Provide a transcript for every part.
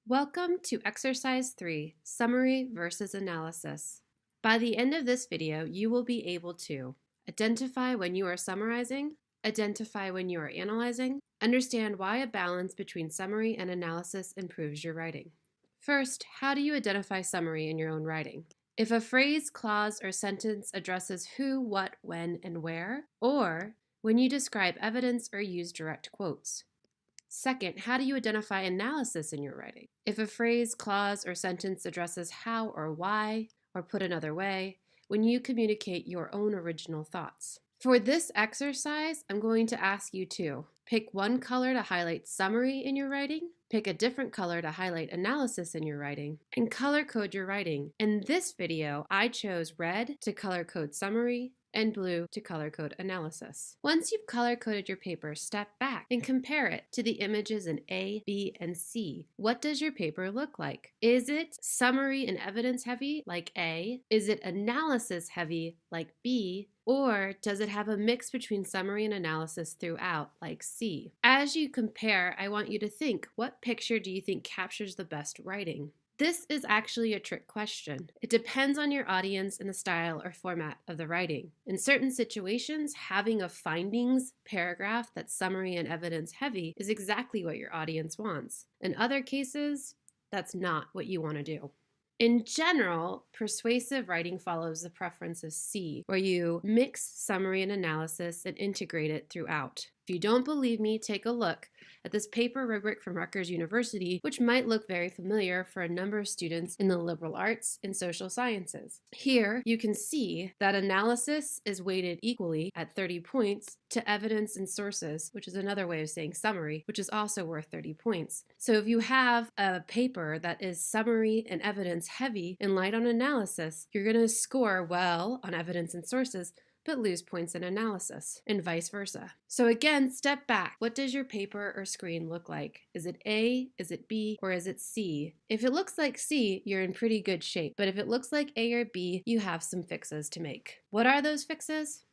Welcome to Exercise 3, Summary versus Analysis. By the end of this video, you will be able to identify when you are summarizing, identify when you are analyzing, understand why a balance between summary and analysis improves your writing. First, how do you identify summary in your own writing? If a phrase, clause, or sentence addresses who, what, when, and where, or when you describe evidence or use direct quotes. Second, how do you identify analysis in your writing? If a phrase, clause, or sentence addresses how or why, or put another way, when you communicate your own original thoughts. For this exercise, I'm going to ask you to pick one color to highlight summary in your writing, pick a different color to highlight analysis in your writing, and color code your writing. In this video, I chose red to color code summary, and blue to color code analysis. Once you've color coded your paper, step back and compare it to the images in A, B, and C. What does your paper look like? Is it summary and evidence heavy like A? Is it analysis heavy like B? Or does it have a mix between summary and analysis throughout like C? As you compare, I want you to think, what picture do you think captures the best writing? This is actually a trick question. It depends on your audience and the style or format of the writing. In certain situations, having a findings paragraph that's summary and evidence heavy is exactly what your audience wants. In other cases, that's not what you want to do. In general, persuasive writing follows the preference of C, where you mix summary and analysis and integrate it throughout. If you don't believe me, take a look at this paper rubric from Rutgers University, which might look very familiar for a number of students in the liberal arts and social sciences. Here, you can see that analysis is weighted equally at 30 points to evidence and sources, which is another way of saying summary, which is also worth 30 points. So if you have a paper that is summary and evidence heavy and light on analysis, you're going to score well on evidence and sources, but lose points in analysis, and vice versa. So again, step back. What does your paper or screen look like? Is it A, is it B, or is it C? If it looks like C, you're in pretty good shape, but if it looks like A or B, you have some fixes to make. What are those fixes?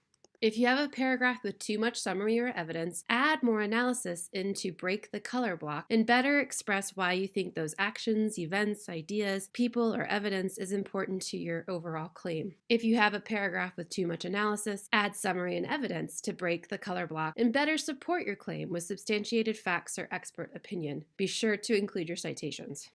If you have a paragraph with too much summary or evidence, add more analysis in to break the color block and better express why you think those actions, events, ideas, people, or evidence is important to your overall claim. If you have a paragraph with too much analysis, add summary and evidence to break the color block and better support your claim with substantiated facts or expert opinion. Be sure to include your citations.